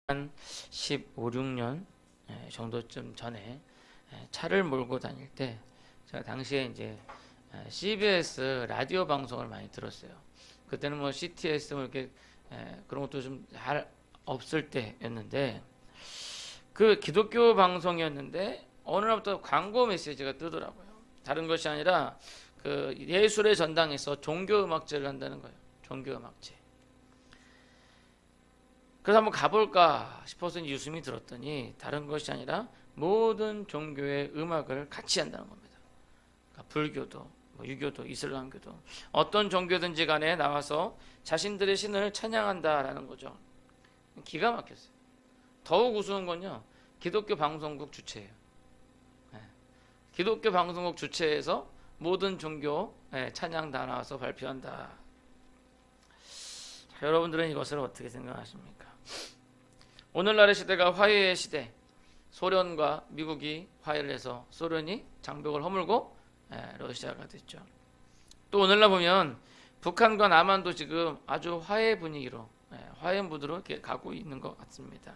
한 15, 16년 정도쯤 전에 차를 몰고 다닐 때 제가 당시에 이제 CBS 라디오 방송을 많이 들었어요. 그때는 뭐 CTS 뭐 이렇게 그런 것도 좀 잘 없을 때였는데 그 기독교 방송이었는데 어느 날부터 광고 메시지가 뜨더라고요. 다른 것이 아니라 그 예술의 전당에서 종교 음악제를 한다는 거예요. 종교 음악제. 그래서 한번 가볼까 싶어서 유심히 들었더니 다른 것이 아니라 모든 종교의 음악을 같이 한다는 겁니다. 그러니까 불교도, 유교도, 이슬람교도 어떤 종교든지 간에 나와서 자신들의 신을 찬양한다라는 거죠. 기가 막혔어요. 더욱 우스운 건요, 기독교 방송국 주체예요. 기독교 방송국 주체에서 모든 종교 찬양 다 나와서 발표한다. 자, 여러분들은 이것을 어떻게 생각하십니까? 오늘날의 시대가 화해의 시대. 소련과 미국이 화해를 해서 소련이 장벽을 허물고 러시아가 됐죠. 또 오늘날 보면 북한과 남한도 지금 아주 화해 분위기로, 화해 무드로 이렇게 가고 있는 것 같습니다.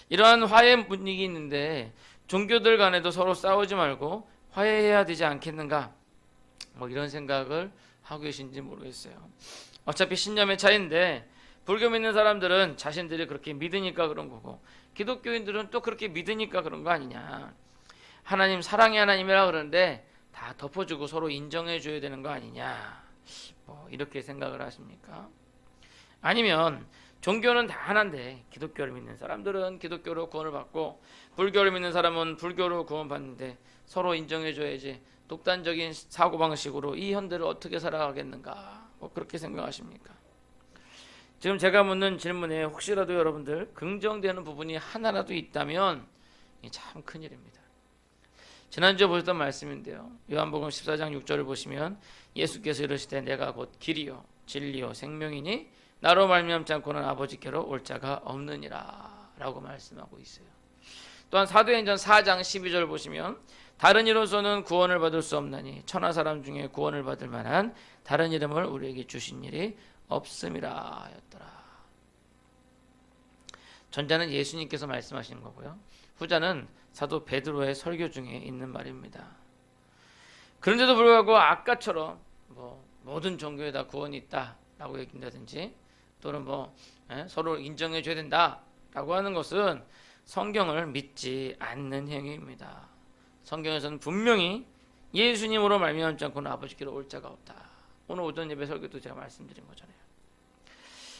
이러한 화해 분위기 있는데 종교들 간에도 서로 싸우지 말고 화해해야 되지 않겠는가, 뭐 이런 생각을 하고 계신지 모르겠어요. 어차피 신념의 차이인데 불교 믿는 사람들은 자신들이 그렇게 믿으니까 그런 거고, 기독교인들은 또 그렇게 믿으니까 그런 거 아니냐. 하나님 사랑의 하나님이라 그러는데 다 덮어주고 서로 인정해 줘야 되는 거 아니냐, 뭐 이렇게 생각을 하십니까? 아니면 종교는 다 하나인데 기독교를 믿는 사람들은 기독교로 구원을 받고 불교를 믿는 사람은 불교로 구원받는데 서로 인정해 줘야지 독단적인 사고방식으로 이 현대를 어떻게 살아가겠는가, 뭐 그렇게 생각하십니까? 지금 제가 묻는 질문에 혹시라도 여러분들 긍정되는 부분이 하나라도 있다면 참 큰일입니다. 지난주에 보셨던 말씀인데요, 요한복음 14장 6절을 보시면 예수께서 이르시되 내가 곧 길이요 진리요 생명이니 나로 말미암지 않고는 아버지께로 올 자가 없느니라 라고 말씀하고 있어요. 또한 사도행전 4장 12절 보시면 다른 이로서는 구원을 받을 수 없나니 천하 사람 중에 구원을 받을 만한 다른 이름을 우리에게 주신 일이 없음이라 하였더라. 전자는 예수님께서 말씀하시는 거고요, 후자는 사도 베드로의 설교 중에 있는 말입니다. 그런데도 불구하고 아까처럼 뭐 모든 종교에 다 구원이 있다라고 얘기한다든지 또는 뭐 서로 인정해 줘야 된다라고 하는 것은 성경을 믿지 않는 행위입니다. 성경에서는 분명히 예수님으로 말미암지 않고는 아버지께로 올 자가 없다. 오늘 오전 예배 설교도 제가 말씀드린 거잖아요.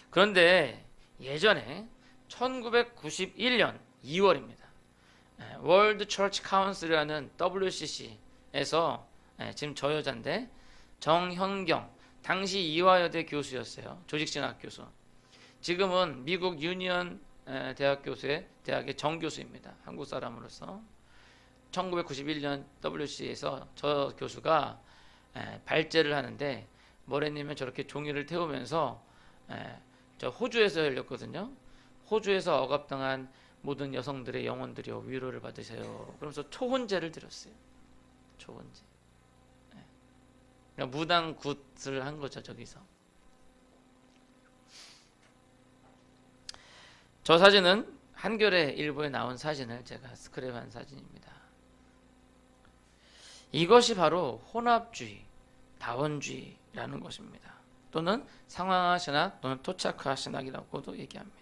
그런데 예전에 1991년 2월입니다. 월드 처치 카운슬이라는 WCC에서 지금 저 여잔데 정현경, 당시 이화여대 교수였어요. 조직신학 교수. 지금은 미국 유니언 대학 교수의 대학의 정교수입니다. 한국 사람으로서 1991년 WCC에서 저 교수가 발제를 하는데 뭐랬냐면 저렇게 종이를 태우면서 저 호주에서 열렸거든요. 호주에서 억압당한 모든 여성들의 영혼들이여 위로를 받으세요. 그러면서 초혼제를 드렸어요. 초혼제. 그러니까 무당 굿을 한 거죠, 저기서. 저 사진은 한겨레 일보에 나온 사진을 제가 스크랩한 사진입니다. 이것이 바로 혼합주의, 다원주의라는 것입니다. 또는 상황화 신학 또는 토착화 신학이라고도 얘기합니다.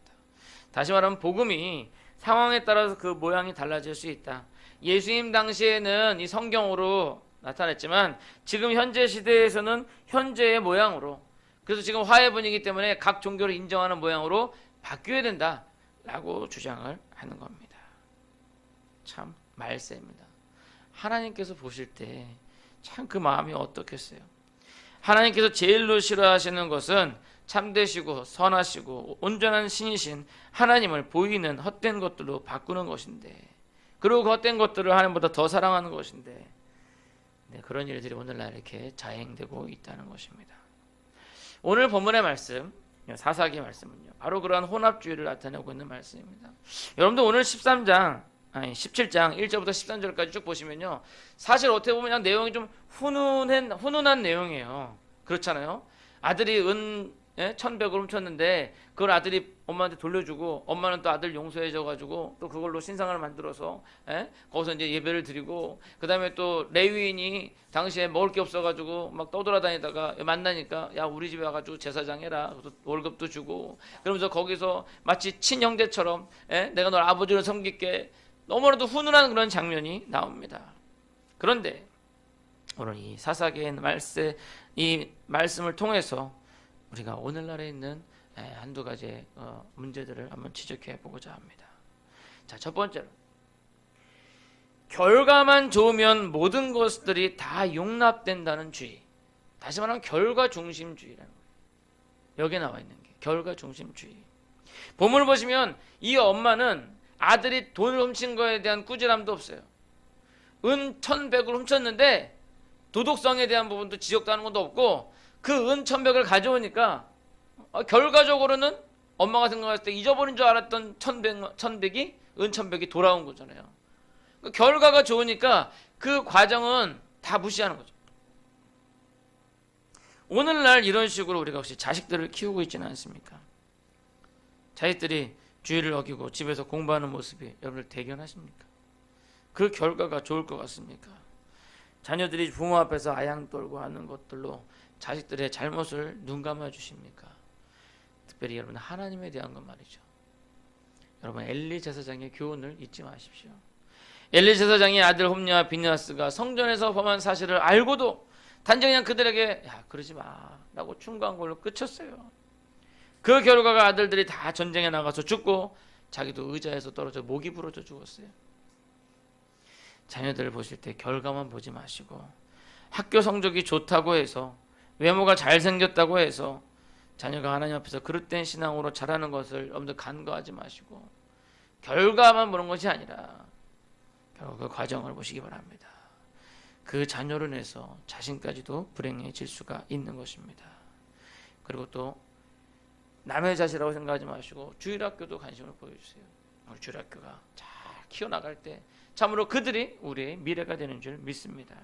다시 말하면 복음이 상황에 따라서 그 모양이 달라질 수 있다. 예수님 당시에는 이 성경으로 나타났지만 지금 현재 시대에서는 현재의 모양으로, 그래서 지금 화해 분위기 때문에 각 종교를 인정하는 모양으로 바뀌어야 된다라고 주장을 하는 겁니다. 참 말세입니다. 하나님께서 보실 때 참 그 마음이 어떻겠어요? 하나님께서 제일로 싫어하시는 것은 참되시고 선하시고 온전한 신이신 하나님을 보이는 헛된 것들로 바꾸는 것인데, 그리고 그 헛된 것들을 하나님보다 더 사랑하는 것인데, 그런 일들이 오늘날 이렇게 자행되고 있다는 것입니다. 오늘 본문의 말씀, 사사기 말씀은요, 바로 그러한 혼합주의를 나타내고 있는 말씀입니다. 여러분들 오늘 17장 1절부터 13절까지 쭉 보시면요, 사실 어떻게 보면 그냥 내용이 좀 훈훈한 내용이에요. 그렇잖아요. 아들이 은 예? 1,100을 훔쳤는데 그걸 아들이 엄마한테 돌려주고 엄마는 또 아들 용서해줘가지고 또 그걸로 신상을 만들어서 예? 거기서 이제 예배를 드리고 그 다음에 또 레위인이 당시에 먹을 게 없어가지고 막 떠돌아다니다가 만나니까 야 우리 집에 와가지고 제사장 해라. 월급도 주고 그러면서 거기서 마치 친형제처럼 예? 내가 널 아버지로 섬길게 너무나도 훈훈한 그런 장면이 나옵니다. 그런데 오늘 이 사사기의 이 말씀을 통해서 우리가 오늘날에 있는 한두 가지 문제들을 한번 지적해 보고자 합니다. 자, 첫 번째로 결과만 좋으면 모든 것들이 다 용납된다는 주의. 다시 말하면 결과 중심주의라는 거예요. 여기에 나와 있는 게 결과 중심주의. 본문을 보시면 이 엄마는 아들이 돈을 훔친 거에 대한 꾸지람도 없어요. 은 1,100을 훔쳤는데 도덕성에 대한 부분도 지적도 하는 것도 없고 그 은 1,100을 가져오니까 결과적으로는 엄마가 생각했을 때 잊어버린 줄 알았던 1,100이 은 1,100이 돌아온 거잖아요. 그 결과가 좋으니까 그 과정은 다 무시하는 거죠. 오늘날 이런 식으로 우리가 혹시 자식들을 키우고 있지는 않습니까? 자식들이 주의를 어기고 집에서 공부하는 모습이 여러분들 대견하십니까? 그 결과가 좋을 것 같습니까? 자녀들이 부모 앞에서 아양 떨고 하는 것들로 자식들의 잘못을 눈 감아 주십니까? 특별히 여러분 하나님에 대한 것 말이죠. 여러분 엘리 제사장의 교훈을 잊지 마십시오. 엘리 제사장의 아들 홈리와 비느하스가 성전에서 범한 사실을 알고도 단지 그냥 그들에게 야 그러지 마라고 충고한 걸로 끝쳤어요. 그 결과가 아들들이 다 전쟁에 나가서 죽고 자기도 의자에서 떨어져 목이 부러져 죽었어요. 자녀들을 보실 때 결과만 보지 마시고 학교 성적이 좋다고 해서 외모가 잘생겼다고 해서 자녀가 하나님 앞에서 그릇된 신앙으로 자라는 것을 여러분들 간과하지 마시고 결과만 보는 것이 아니라 결국 그 과정을 보시기 바랍니다. 그 자녀로 인해서 자신까지도 불행해질 수가 있는 것입니다. 그리고 또 남의 자식이라고 생각하지 마시고 주일학교도 관심을 보여주세요. 우리 주일학교가 잘 키워나갈 때 참으로 그들이 우리의 미래가 되는 줄 믿습니다.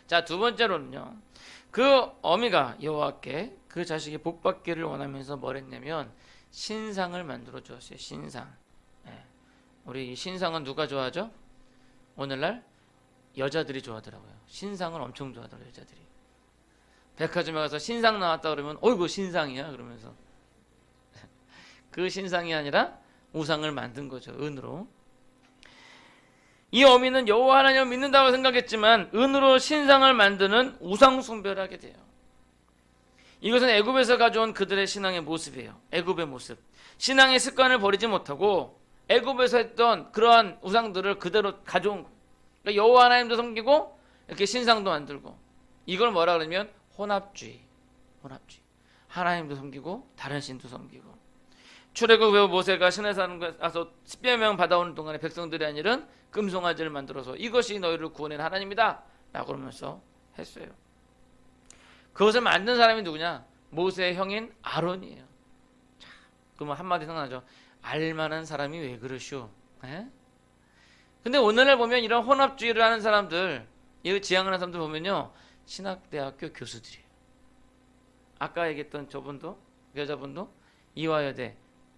자, 두 번째로는요. 그 어미가 여호와께 그 자식이 복받기를 원하면서 뭘 했냐면 신상을 만들어 주었어요. 신상. 네. 우리 신상은 누가 좋아하죠? 오늘날 여자들이 좋아하더라고요. 신상을 엄청 좋아하더라고요. 여자들이. 백화점에 가서 신상 나왔다 그러면 어이구 신상이야 그러면서 그 신상이 아니라 우상을 만든 거죠. 은으로. 이 어미는 여호와 하나님을 믿는다고 생각했지만 은으로 신상을 만드는 우상 숭배를 하게 돼요. 이것은 애굽에서 가져온 그들의 신앙의 모습이에요. 애굽의 모습. 신앙의 습관을 버리지 못하고 애굽에서 했던 그러한 우상들을 그대로 가져온 거예요. 그러니까 여호와 하나님도 섬기고 이렇게 신상도 만들고 이걸 뭐라 그러면 혼합주의. 혼합주의. 하나님도 섬기고 다른 신도 섬기고. 출애굽 후 모세가 시내산 가서 십계명 받아오는 동안에 백성들이 한 일은 금송아지를 만들어서 이것이 너희를 구원한 하나님이다 라고 그러면서 했어요. 그것을 만든 사람이 누구냐? 모세의 형인 아론이에요. 자, 그러면 한마디 생각나죠. 알만한 사람이 왜 그러시오? 에? 근데 오늘날 보면 이런 혼합주의를 하는 사람들, 이 지향하는 사람들 보면요, 신학대학교 교수들이에요. 아까 얘기했던 저분도, 그 여자분도 이화여대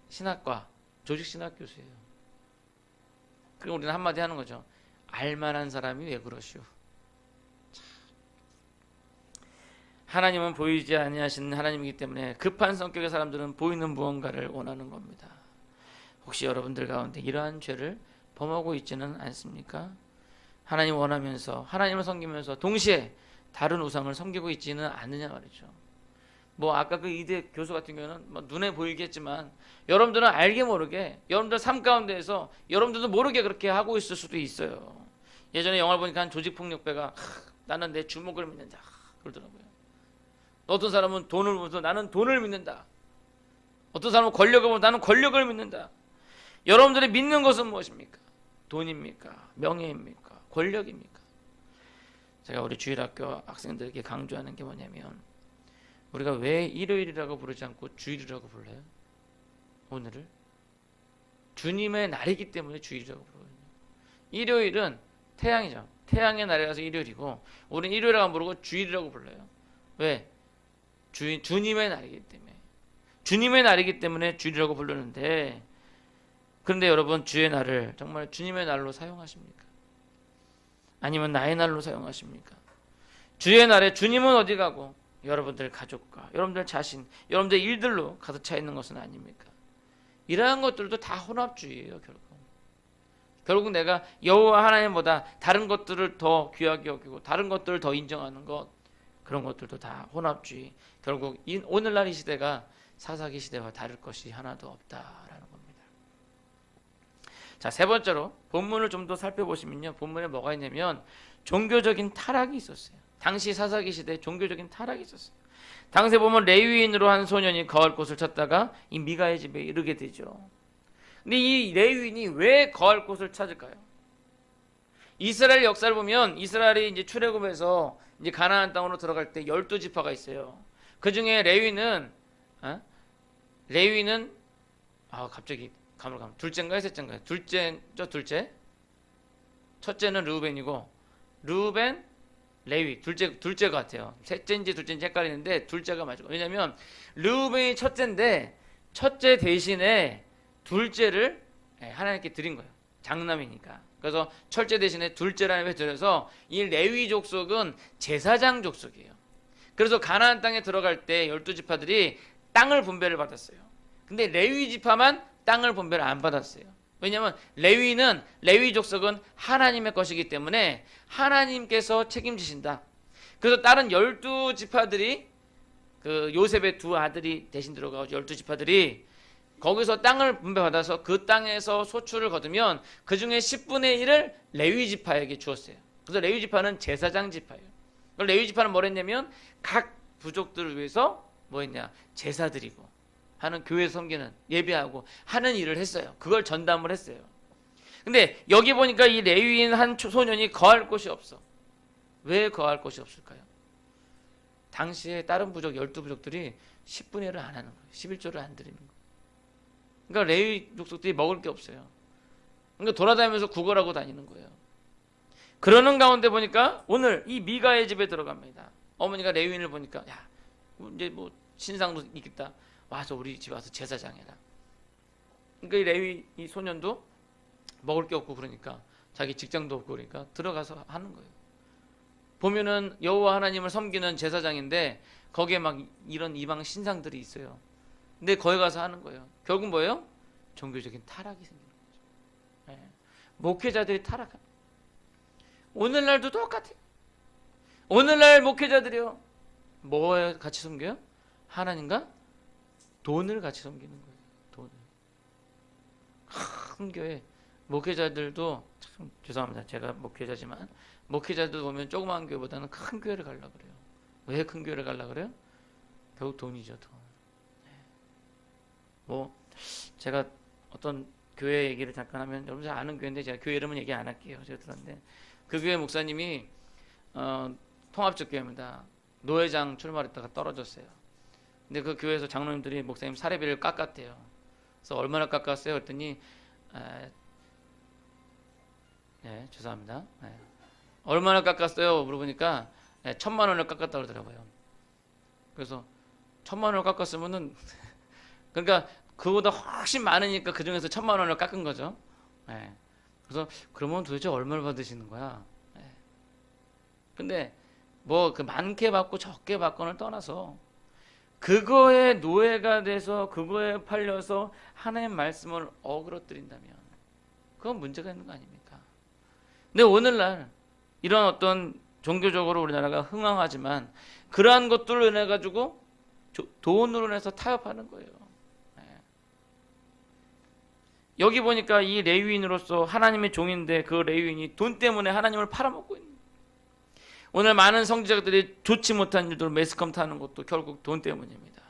신학과 조직신학 교수예요. 그럼 우리는 한마디 하는 거죠. 알만한 사람이 왜 그러시오? 하나님은 보이지 아니하시는 하나님이기 때문에 급한 성격의 사람들은 보이는 무언가를 원하는 겁니다. 혹시 여러분들 가운데 이러한 죄를 범하고 있지는 않습니까? 하나님 원하면서 하나님을 섬기면서 동시에 다른 우상을 섬기고 있지는 않느냐 말이죠. 뭐 아까 그 이대 교수 같은 경우는 뭐 눈에 보이겠지만 여러분들은 알게 모르게 여러분들 삶 가운데에서 여러분들도 모르게 그렇게 하고 있을 수도 있어요. 예전에 영화를 보니까 한 조직폭력배가 나는 내 주먹을 믿는다 그러더라고요. 어떤 사람은 돈을 보면서 나는 돈을 믿는다. 어떤 사람은 권력을 보면서 나는 권력을 믿는다. 여러분들이 믿는 것은 무엇입니까? 돈입니까? 명예입니까? 권력입니까? 제가 우리 주일학교 학생들에게 강조하는 게 뭐냐면 우리가 왜 일요일이라고 부르지 않고 주일이라고 불러요? 오늘을? 주님의 날이기 때문에 주일이라고 부르거든요. 일요일은 태양이죠. 태양의 날이라서 일요일이고 우리는 일요일이라고 부르고 주일이라고 불러요. 왜? 주님의 날이기 때문에, 주님의 날이기 때문에 주일이라고 부르는데, 그런데 여러분, 주의 날을 정말 주님의 날로 사용하십니까? 아니면 나의 날로 사용하십니까? 주의 날에 주님은 어디 가고 여러분들 가족과 여러분들 자신, 여러분들 일들로 가득 차 있는 것은 아닙니까? 이러한 것들도 다 혼합주의예요. 결국 내가 여호와 하나님보다 다른 것들을 더 귀하게 여기고 다른 것들을 더 인정하는 것, 그런 것들도 다 혼합주의. 결국 오늘날 이 시대가 사사기 시대와 다를 것이 하나도 없다라는 겁니다. 자, 세 번째로 본문을 좀 더 살펴보시면요, 본문에 뭐가 있냐면 종교적인 타락이 있었어요. 당시 사사기 시대에 종교적인 타락이 있었어요. 당시에 보면 레위인으로 한 소년이 거할 곳을 찾다가 이 미가의 집에 이르게 되죠. 근데 이 레위인이 왜 거할 곳을 찾을까요? 이스라엘 역사를 보면 이스라엘이 이제 출애굽해서 이제 가나안 땅으로 들어갈 때 12지파가 있어요. 그 중에 레위는 갑자기 가물가물 둘째인가요, 셋째인가요? 둘째. 첫째는 르우벤이고 르우벤, 레위 둘째 같아요. 셋째인지 둘째인지 헷갈리는데 둘째가 맞고, 왜냐면 르우벤이 첫째인데 첫째 대신에 둘째를 하나님께 드린 거예요. 장남이니까. 그래서 첫째 대신에 둘째라는 에 들여서 이 레위 족속은 제사장 족속이에요. 그래서 가나안 땅에 들어갈 때 12지파들이 땅을 분배를 받았어요. 근데 레위 지파만 땅을 분배를 안 받았어요. 왜냐하면 레위 족속은 하나님의 것이기 때문에 하나님께서 책임지신다. 그래서 다른 12지파들이 그 요셉의 두 아들이 대신 들어가고 12지파들이 거기서 땅을 분배받아서 그 땅에서 소출을 거두면 그 중에 10분의 1을 레위 지파에게 주었어요. 그래서 레위 지파는 제사장 지파예요. 레위 지파는 뭘 했냐면 각 부족들을 위해서 뭐 했냐, 제사 드리고 하는, 교회 섬기는, 예배하고 하는 일을 했어요. 그걸 전담을 했어요. 근데 여기 보니까 이 레위인 한 소년이 거할 곳이 없어. 왜 거할 곳이 없을까요? 당시에 다른 부족 12부족들이 10분의 1을 안 하는 거예요. 11조를 안 드리는 거예요. 그러니까 레위 족속들이 먹을 게 없어요. 그러니까 돌아다니면서 구걸하고 다니는 거예요. 그러는 가운데 보니까 오늘 이 미가의 집에 들어갑니다. 어머니가 레위인을 보니까, 야, 이제 뭐 신상도 있겠다. 와서 우리 집에 와서 제사장 해라. 그러니까 이 레위 이 소년도 먹을 게 없고 그러니까, 자기 직장도 없고 그러니까 들어가서 하는 거예요. 보면은 여호와 하나님을 섬기는 제사장인데 거기에 막 이런 이방 신상들이 있어요. 근데 거기 가서 하는 거예요. 결국 뭐예요? 종교적인 타락이 생기는 거죠. 목회자들이 타락하는 거예요. 오늘날도 똑같아요. 오늘날 목회자들이요, 뭐 같이 섬겨요? 하나님과 돈을 같이 섬기는 거예요. 돈을. 큰 교회 목회자들도 참 죄송합니다. 제가 목회자지만 목회자들 보면 조그마한 교회보다는 큰 교회를 가려고 그래요. 왜 큰 교회를 가려고 그래요? 결국 돈이죠, 돈. 뭐 제가 어떤 교회 얘기를 잠깐 하면 여러분 잘 아는 교회인데 제가 교회 이름은 얘기 안 할게요. 제가 들었는데 그 교회 목사님이 통합적 교회입니다. 노회장 출마했다가 떨어졌어요. 근데 그 교회에서 장로님들이 목사님 사례비를 깎았대요. 그래서 얼마나 깎았어요? 그랬더니 죄송합니다. 얼마나 깎았어요? 물어보니까 1,000만 원을 깎았다고 그러더라고요. 그래서 1,000만 원을 깎았으면은 그러니까 그보다 훨씬 많으니까 그 중에서 1,000만 원을 깎은 거죠. 그래서 그러면 도대체 얼마를 받으시는 거야? 근데 뭐 그 많게 받고 적게 받고는 떠나서 그거에 노예가 돼서 그거에 팔려서 하나님 말씀을 어그러뜨린다면 그건 문제가 있는 거 아닙니까? 근데 오늘날 이런 어떤 종교적으로 우리나라가 흥황하지만 그러한 것들로 인해 가지고 돈으로 인해서 타협하는 거예요. 여기 보니까 이 레위인으로서 하나님의 종인데 그 레위인이 돈 때문에 하나님을 팔아먹고 있는 거예요. 오늘 많은 성지자들이 좋지 못한 일들로 매스컴 타는 것도 결국 돈 때문입니다.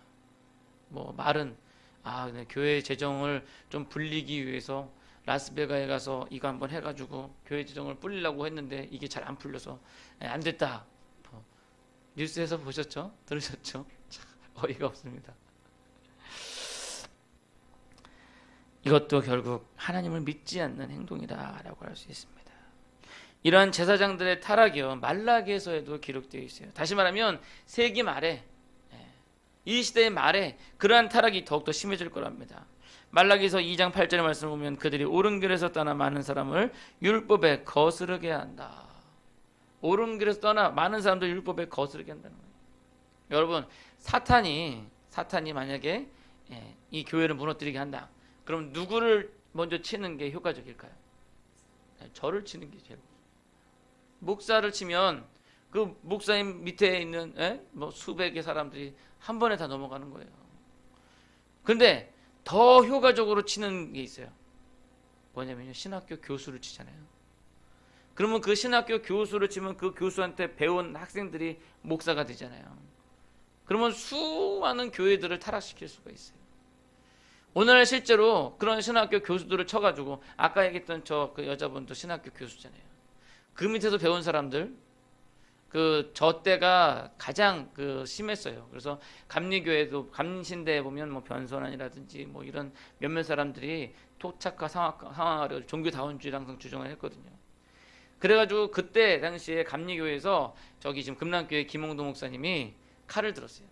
뭐 말은 교회 재정을 좀 불리기 위해서 라스베가에 가서 이거 한번 해가지고 교회 재정을 불리려고 했는데 이게 잘 안 풀려서 안 됐다. 뉴스에서 보셨죠? 들으셨죠? 참 어이가 없습니다. 이것도 결국 하나님을 믿지 않는 행동이다라고 할 수 있습니다. 이러한 제사장들의 타락이요 말라기에서에도 기록되어 있어요. 다시 말하면 세기 말에 이 시대의 말에 그러한 타락이 더욱더 심해질 거랍니다. 말라기서 2장 8절의 말씀을 보면 그들이 옳은 길에서 떠나 많은 사람을 율법에 거스르게 한다. 옳은 길에서 떠나 많은 사람들 율법에 거스르게 한다는 거예요. 여러분, 사탄이 만약에 이 교회를 무너뜨리게 한다. 그럼 누구를 먼저 치는 게 효과적일까요? 저를 치는 게 제일. 목사를 치면 그 목사님 밑에 있는 뭐 수백의 사람들이 한 번에 다 넘어가는 거예요. 그런데 더 효과적으로 치는 게 있어요. 뭐냐면요, 신학교 교수를 치잖아요. 그러면 그 신학교 교수를 치면 그 교수한테 배운 학생들이 목사가 되잖아요. 그러면 수많은 교회들을 타락시킬 수가 있어요. 오늘날 실제로 그런 신학교 교수들을 쳐가지고, 아까 얘기했던 그 여자분도 신학교 교수잖아요. 그 밑에서 배운 사람들, 저 때가 가장 심했어요. 그래서 감리교회도, 감신대에 보면 뭐 변선환이라든지 뭐 이런 몇몇 사람들이 토착화 상황화를 종교다원주의를 항상 주장을 했거든요. 그래가지고 그때 당시에 감리교회에서 저기 지금 금남교회 김홍도 목사님이 칼을 들었어요.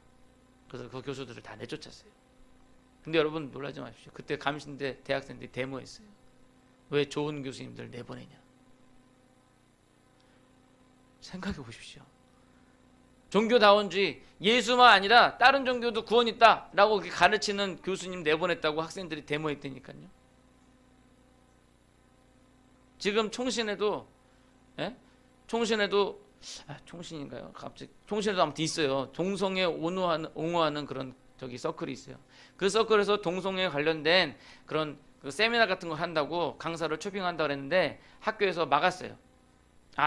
그래서 그 교수들을 다 내쫓았어요. 근데 여러분 놀라지 마십시오. 그때 감신대 대학생들이 데모했어요. 왜 좋은 교수님들 내보내냐. 생각해 보십시오. 종교다원주의, 예수만 아니라 다른 종교도 구원 있다 라고 가르치는 교수님 내보냈다고 학생들이 데모했다니까요. 지금 총신에도 총신인가요? 갑자기 총신에도 아무튼 있어요. 동성애 옹호하는 그런 저기 서클이 있어요. 그 서클에서 동성애에 관련된 그런 세미나 같은 거 한다고 강사를 초빙한다고 그랬는데 학교에서 막았어요.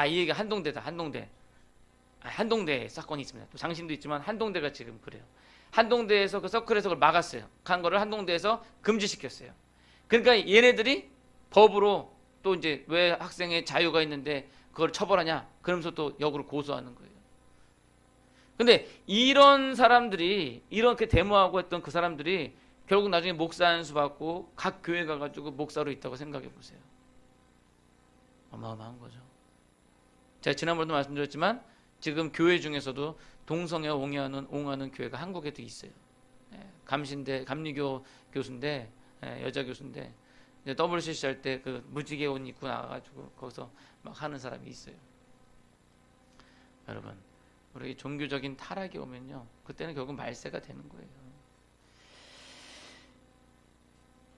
이 얘기가 한동대다. 한동대 사건이 있습니다. 또 장신도 있지만 한동대가 지금 그래요. 한동대에서 그 서클에서 그걸 막았어요. 간 거를 한동대에서 금지시켰어요. 그러니까 얘네들이 법으로 또 이제 왜 학생의 자유가 있는데 그걸 처벌하냐? 그러면서 또 역으로 고소하는 거예요. 근데 이런 사람들이, 이렇게 데모하고 했던 그 사람들이 결국 나중에 목사 안수 받고 각 교회 가가지고 목사로 있다고 생각해 보세요. 어마어마한 거죠. 제가 지난번에도 말씀드렸지만 지금 교회 중에서도 동성애 옹호하는 교회가 한국에도 있어요. 감신대, 감리교 교수인데, 여자 교수인데, WCC 할 때 그 무지개 옷 입고 나와가지고 거기서 막 하는 사람이 있어요. 여러분, 우리 종교적인 타락이 오면요, 그때는 결국 말세가 되는 거예요.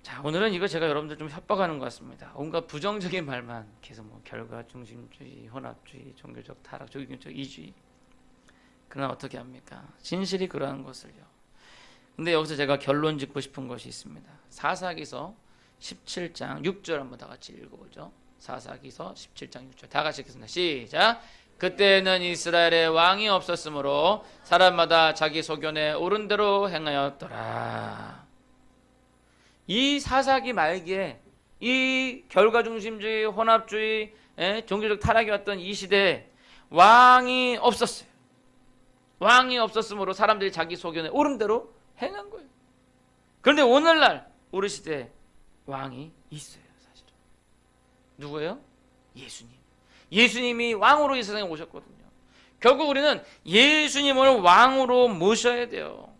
자, 오늘은 이거 제가 여러분들 좀 협박하는 것 같습니다. 온갖 부정적인 말만 계속 뭐 결과 중심주의, 혼합주의, 종교적 타락, 종교적 이주의. 그러나 어떻게 합니까? 진실이 그러한 것을요. 근데 여기서 제가 결론 짓고 싶은 것이 있습니다. 사사기서 17장 6절 한번 다 같이 읽어보죠. 사사기서 17장 6절 다 같이 읽겠습니다. 시작. 그때는 이스라엘에 왕이 없었으므로 사람마다 자기 소견에 옳은 대로 행하였더라. 이 사사기 말기에 이 결과중심주의, 혼합주의, 종교적 타락이 왔던 이 시대에 왕이 없었어요. 왕이 없었으므로 사람들이 자기 소견에 옳은 대로 행한 거예요. 그런데 오늘날 우리 시대에 왕이 있어요. 사실은 누구예요? 예수님. 예수님이 왕으로 이 세상에 오셨거든요. 결국 우리는 예수님을 왕으로 모셔야 돼요.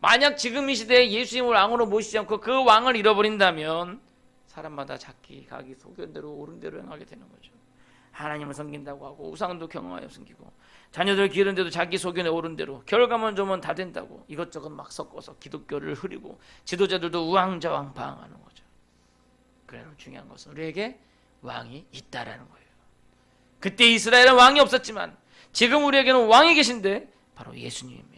만약 지금 이 시대에 예수님을 왕으로 모시지 않고 그 왕을 잃어버린다면 사람마다 자기 소견대로 옳은 대로 행하게 되는 거죠. 하나님을 섬긴다고 하고 우상도 경험하여 섬기고 자녀들 기르는데도 자기 소견에 옳은 대로 결과만 좋으면 다 된다고 이것저것 막 섞어서 기독교를 흐리고 지도자들도 우왕좌왕 방황하는 거죠. 그래서 중요한 것은 우리에게 왕이 있다라는 거예요. 그때 이스라엘은 왕이 없었지만 지금 우리에게는 왕이 계신데 바로 예수님입니다.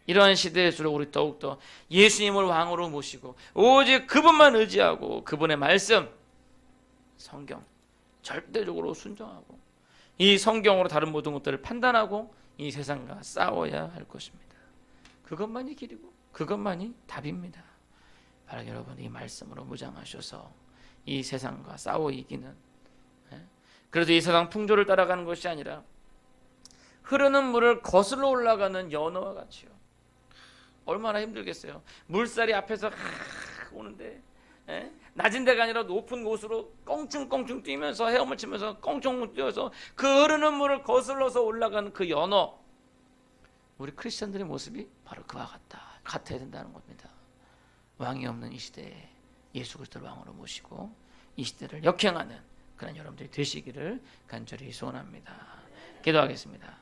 이러한 시대에서도 우리 더욱더 예수님을 왕으로 모시고 오직 그분만 의지하고 그분의 말씀, 성경 절대적으로 순종하고 이 성경으로 다른 모든 것들을 판단하고 이 세상과 싸워야 할 것입니다. 그것만이 길이고 그것만이 답입니다. 바로 여러분 이 말씀으로 무장하셔서 이 세상과 싸워 이기는, 그래도 이 세상 풍조를 따라가는 것이 아니라 흐르는 물을 거슬러 올라가는 연어와 같이요. 얼마나 힘들겠어요. 물살이 앞에서 오는데 낮은 데가 아니라 높은 곳으로 껑충껑충 뛰면서 헤엄을 치면서 껑충 뛰어서 그 흐르는 물을 거슬러서 올라가는 그 연어. 우리 크리스천들의 모습이 바로 그와 같아야 된다는 겁니다. 왕이 없는 이 시대에 예수 그리스도를 왕으로 모시고 이 시대를 역행하는 그런 여러분들이 되시기를 간절히 소원합니다. 기도하겠습니다.